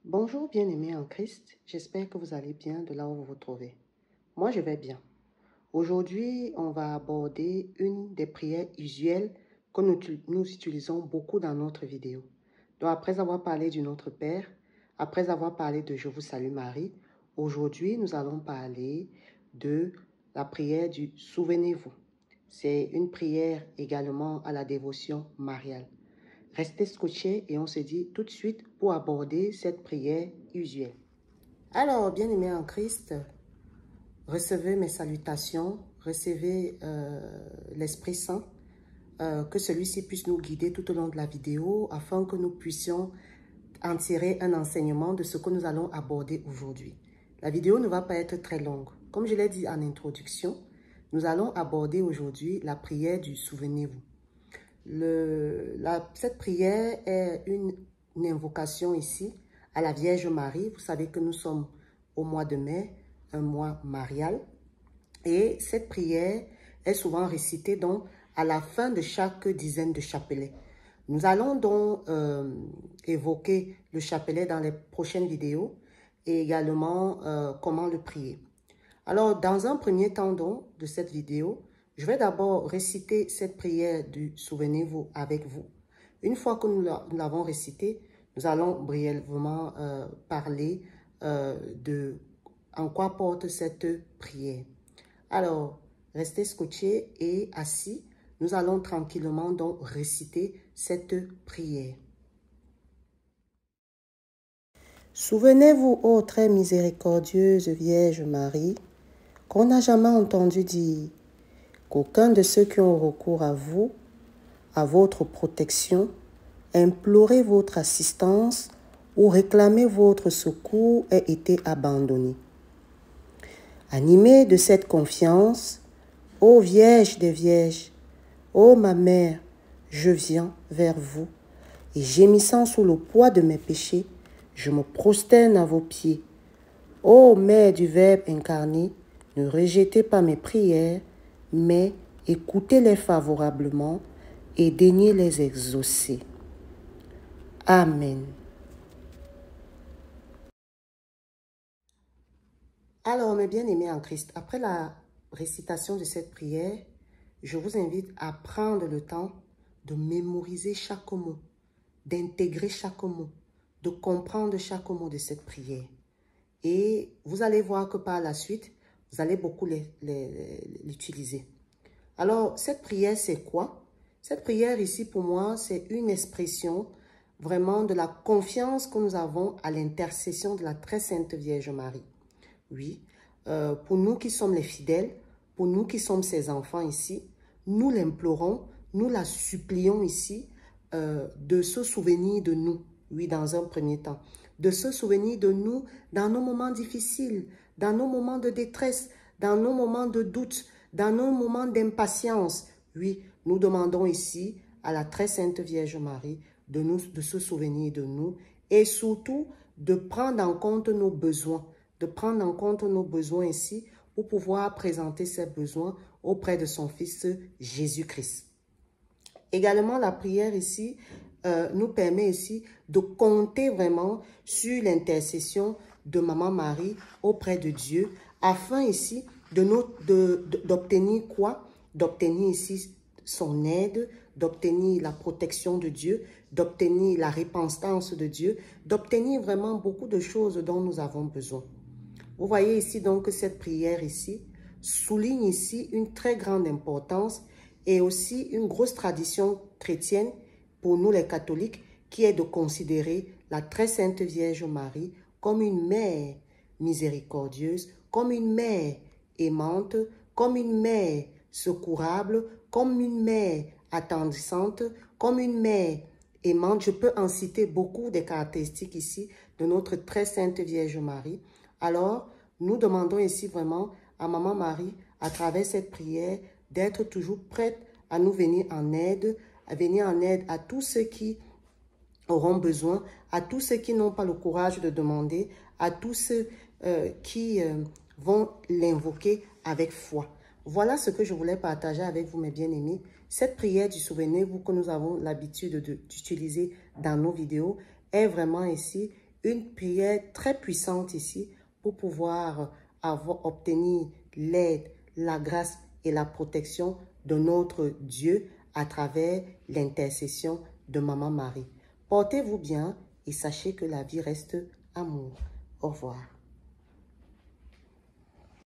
Bonjour bien-aimés en Christ, j'espère que vous allez bien de là où vous vous trouvez. Moi, je vais bien. Aujourd'hui, on va aborder une des prières usuelles que nous utilisons beaucoup dans notre vidéo. Donc, après avoir parlé du Notre Père, après avoir parlé de Je vous salue Marie, aujourd'hui, nous allons parler de la prière du Souvenez-vous. C'est une prière également à la dévotion mariale. Restez scotchés et on se dit tout de suite pour aborder cette prière usuelle. Alors, bien-aimés en Christ, recevez mes salutations, recevez l'Esprit Saint, que celui-ci puisse nous guider tout au long de la vidéo afin que nous puissions en tirer un enseignement de ce que nous allons aborder aujourd'hui. La vidéo ne va pas être très longue. Comme je l'ai dit en introduction, nous allons aborder aujourd'hui la prière du Souvenez-vous. Cette prière est une invocation ici à la Vierge Marie. Vous savez que nous sommes au mois de mai, un mois marial. Et cette prière est souvent récitée donc à la fin de chaque dizaine de chapelets. Nous allons donc évoquer le chapelet dans les prochaines vidéos et également comment le prier. Alors, dans un premier temps donc de cette vidéo, je vais d'abord réciter cette prière du Souvenez-vous avec vous. Une fois que nous l'avons récitée, nous allons brièvement parler de en quoi porte cette prière. Alors, restez scotchés et assis. Nous allons tranquillement donc réciter cette prière. Souvenez-vous, ô très miséricordieuse Vierge Marie, qu'on n'a jamais entendu dire qu'aucun de ceux qui ont recours à vous, à votre protection, implorer votre assistance ou réclamer votre secours ait été abandonné. Animée de cette confiance, ô Vierge des Vierges, ô ma mère, je viens vers vous et gémissant sous le poids de mes péchés, je me prosterne à vos pieds. Ô Mère du Verbe incarné, ne rejetez pas mes prières, mais écoutez-les favorablement et daignez les exaucer. Amen. Alors, mes bien-aimés en Christ, après la récitation de cette prière, je vous invite à prendre le temps de mémoriser chaque mot, d'intégrer chaque mot, de comprendre chaque mot de cette prière. Et vous allez voir que par la suite, vous allez beaucoup l'utiliser. Alors, cette prière, c'est quoi? Cette prière ici, pour moi, c'est une expression vraiment de la confiance que nous avons à l'intercession de la très sainte Vierge Marie. Oui, pour nous qui sommes les fidèles, pour nous qui sommes ses enfants ici, nous l'implorons, nous la supplions ici de se souvenir de nous, oui, dans un premier temps, de se souvenir de nous dans nos moments difficiles, dans nos moments de détresse, dans nos moments de doute, dans nos moments d'impatience. Oui, nous demandons ici à la très sainte Vierge Marie de se souvenir de nous et surtout de prendre en compte nos besoins, ici pour pouvoir présenter ses besoins auprès de son Fils Jésus-Christ. Également, la prière ici nous permet ici de compter vraiment sur l'intercession de Maman Marie auprès de Dieu afin ici d'obtenir quoi? D'obtenir ici son aide, d'obtenir la protection de Dieu, d'obtenir la repentance de Dieu, d'obtenir vraiment beaucoup de choses dont nous avons besoin. Vous voyez ici donc que cette prière ici souligne ici une très grande importance et aussi une grosse tradition chrétienne pour nous les catholiques qui est de considérer la très sainte Vierge Marie comme une mère miséricordieuse, comme une mère aimante, comme une mère secourable, comme une mère attendrissante, comme une mère aimante. Je peux en citer beaucoup des caractéristiques ici de notre très sainte Vierge Marie. Alors, nous demandons ici vraiment à Maman Marie, à travers cette prière, d'être toujours prête à nous venir en aide, à tous ceux qui auront besoin, à tous ceux qui n'ont pas le courage de demander, à tous ceux qui vont l'invoquer avec foi. Voilà ce que je voulais partager avec vous, mes bien-aimés. Cette prière du Souvenez-vous que nous avons l'habitude d'utiliser dans nos vidéos est vraiment ici une prière très puissante ici pour pouvoir obtenir l'aide, la grâce et la protection de notre Dieu à travers l'intercession de Maman Marie. Portez-vous bien et sachez que la vie reste amour. Au revoir.